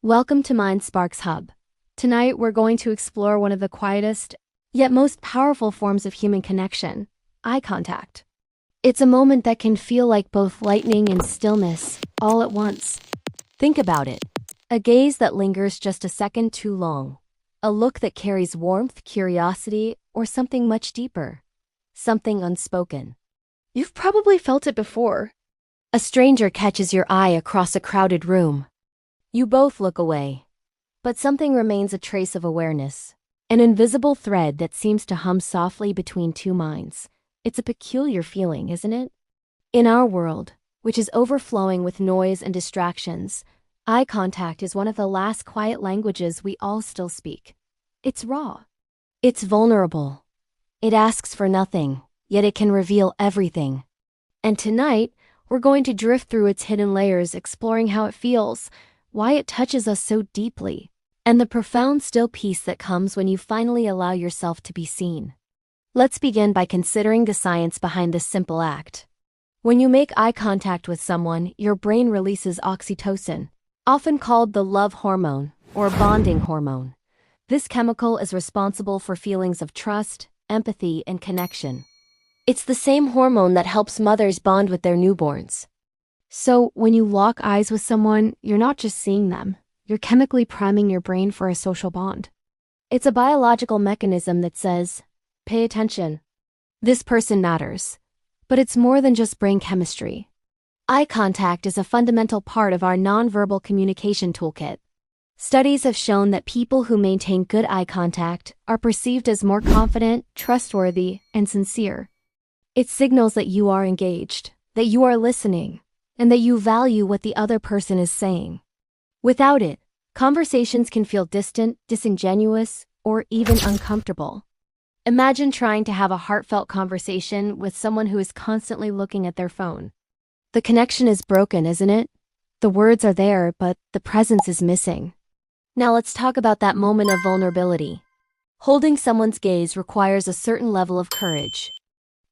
Welcome to Mind Sparks Hub. Tonight we're going to explore one of the quietest, yet most powerful forms of human connection, eye contact. It's a moment that can feel like both lightning and stillness, all at once. Think about it. A gaze that lingers just a second too long. A look that carries warmth, curiosity, or something much deeper. Something unspoken. You've probably felt it before. A stranger catches your eye across a crowded room. You both look away, but something remains, a trace of awareness, an invisible thread that seems to hum softly between two minds. It's a peculiar feeling, isn't it? In our world, which is overflowing with noise and distractions, eye contact is one of the last quiet languages we all still speak. It's raw. It's vulnerable. It asks for nothing, yet it can reveal everything. And tonight, we're going to drift through its hidden layers, exploring how it feels, why it touches us so deeply, and the profound still peace that comes when you finally allow yourself to be seen. Let's begin by considering the science behind this simple act. When you make eye contact with someone, your brain releases oxytocin, often called the love hormone or bonding hormone. This chemical is responsible for feelings of trust, empathy, and connection. It's the same hormone that helps mothers bond with their newborns. So, when you lock eyes with someone, you're not just seeing them, you're chemically priming your brain for a social bond. It's a biological mechanism that says, pay attention. This person matters. But it's more than just brain chemistry. Eye contact is a fundamental part of our nonverbal communication toolkit. Studies have shown that people who maintain good eye contact are perceived as more confident, trustworthy, and sincere. It signals that you are engaged, that you are listening, and that you value what the other person is saying. Without it, conversations can feel distant, disingenuous, or even uncomfortable. Imagine trying to have a heartfelt conversation with someone who is constantly looking at their phone. The connection is broken, isn't it? The words are there, but the presence is missing. Now let's talk about that moment of vulnerability. Holding someone's gaze requires a certain level of courage.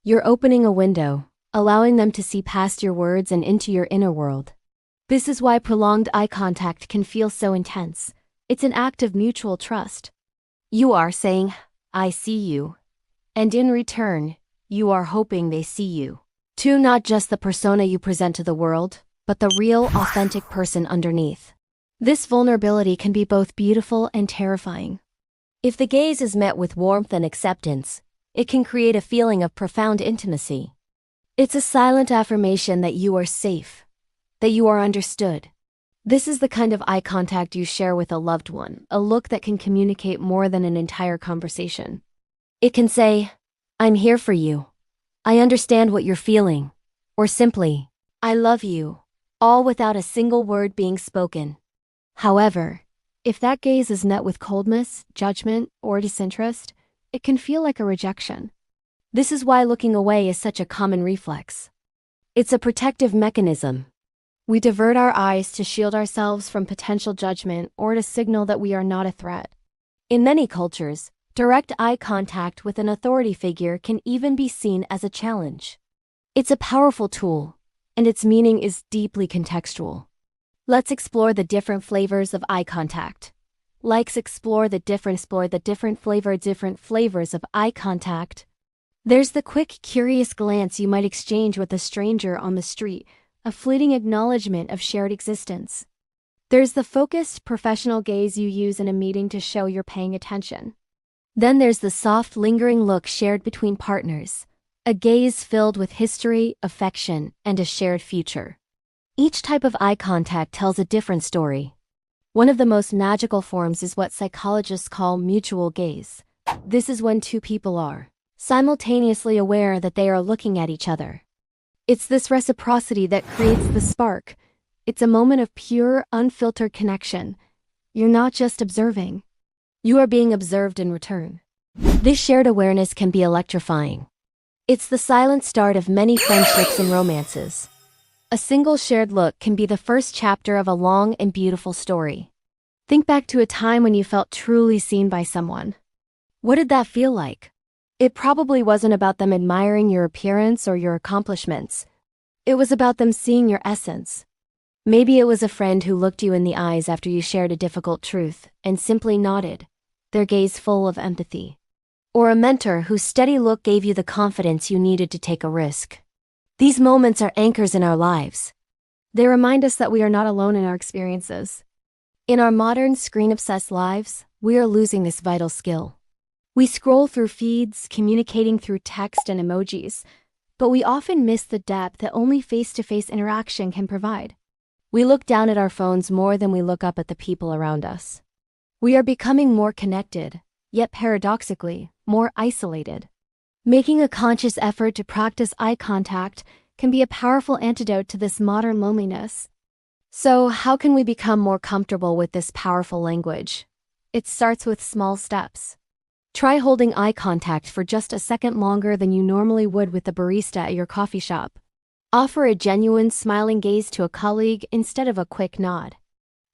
You're opening a window, allowing them to see past your words and into your inner world. This is why prolonged eye contact can feel so intense. It's an act of mutual trust. You are saying, I see you. And in return, you are hoping they see you. Too, not just the persona you present to the world, but the real, authentic person underneath. This vulnerability can be both beautiful and terrifying. If the gaze is met with warmth and acceptance, it can create a feeling of profound intimacy. It's a silent affirmation that you are safe, that you are understood. This is the kind of eye contact you share with a loved one, a look that can communicate more than an entire conversation. It can say, I'm here for you. I understand what you're feeling. Or simply, I love you, all without a single word being spoken. However, if that gaze is met with coldness, judgment, or disinterest, it can feel like a rejection. This is why looking away is such a common reflex. It's a protective mechanism. We divert our eyes to shield ourselves from potential judgment or to signal that we are not a threat. In many cultures, direct eye contact with an authority figure can even be seen as a challenge. It's a powerful tool, and its meaning is deeply contextual. Let's explore the different flavors of eye contact. Let's explore the different flavors of eye contact. There's the quick, curious glance you might exchange with a stranger on the street, a fleeting acknowledgement of shared existence. There's the focused, professional gaze you use in a meeting to show you're paying attention. Then there's the soft, lingering look shared between partners, a gaze filled with history, affection, and a shared future. Each type of eye contact tells a different story. One of the most magical forms is what psychologists call mutual gaze. This is when two people are simultaneously aware that they are looking at each other. It's this reciprocity that creates the spark. It's a moment of pure, unfiltered connection. You're not just observing. You are being observed in return. This shared awareness can be electrifying. It's the silent start of many friendships and romances. A single shared look can be the first chapter of a long and beautiful story. Think back to a time when you felt truly seen by someone. What did that feel like? It probably wasn't about them admiring your appearance or your accomplishments. It was about them seeing your essence. Maybe it was a friend who looked you in the eyes after you shared a difficult truth and simply nodded, their gaze full of empathy. Or a mentor whose steady look gave you the confidence you needed to take a risk. These moments are anchors in our lives. They remind us that we are not alone in our experiences. In our modern, screen-obsessed lives, we are losing this vital skill. We scroll through feeds, communicating through text and emojis, but we often miss the depth that only face-to-face interaction can provide. We look down at our phones more than we look up at the people around us. We are becoming more connected, yet paradoxically, more isolated. Making a conscious effort to practice eye contact can be a powerful antidote to this modern loneliness. So, how can we become more comfortable with this powerful language? It starts with small steps. Try holding eye contact for just a second longer than you normally would with the barista at your coffee shop. Offer a genuine, smiling gaze to a colleague instead of a quick nod.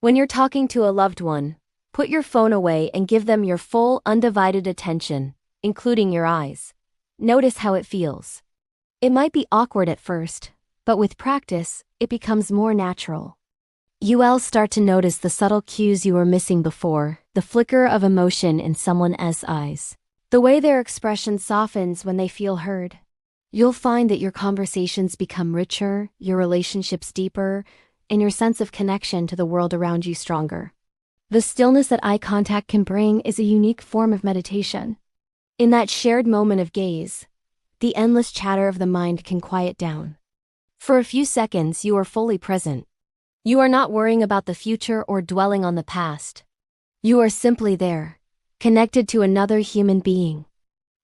When you're talking to a loved one, put your phone away and give them your full, undivided attention, including your eyes. Notice how it feels. It might be awkward at first, but with practice, it becomes more natural. You'll start to notice the subtle cues you were missing before, the flicker of emotion in someone else's eyes, the way their expression softens when they feel heard. You'll find that your conversations become richer, your relationships deeper, and your sense of connection to the world around you stronger. The stillness that eye contact can bring is a unique form of meditation. In that shared moment of gaze, the endless chatter of the mind can quiet down. For a few seconds, you are fully present. You are not worrying about the future or dwelling on the past. You are simply there, connected to another human being.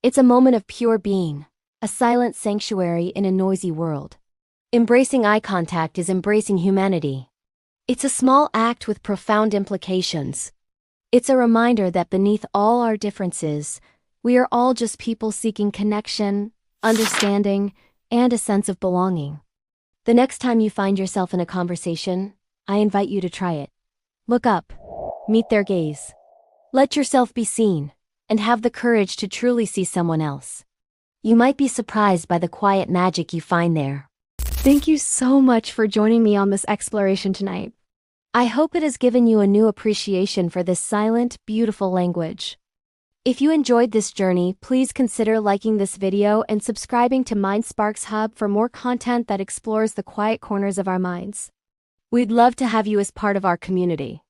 It's a moment of pure being, a silent sanctuary in a noisy world. Embracing eye contact is embracing humanity. It's a small act with profound implications. It's a reminder that beneath all our differences, we are all just people seeking connection, understanding, and a sense of belonging. The next time you find yourself in a conversation, I invite you to try it. Look up, meet their gaze. Let yourself be seen, and have the courage to truly see someone else. You might be surprised by the quiet magic you find there. Thank you so much for joining me on this exploration tonight. I hope it has given you a new appreciation for this silent, beautiful language. If you enjoyed this journey, please consider liking this video and subscribing to MindSparks Hub for more content that explores the quiet corners of our minds. We'd love to have you as part of our community.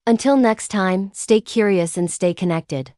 Until next time, stay curious and stay connected.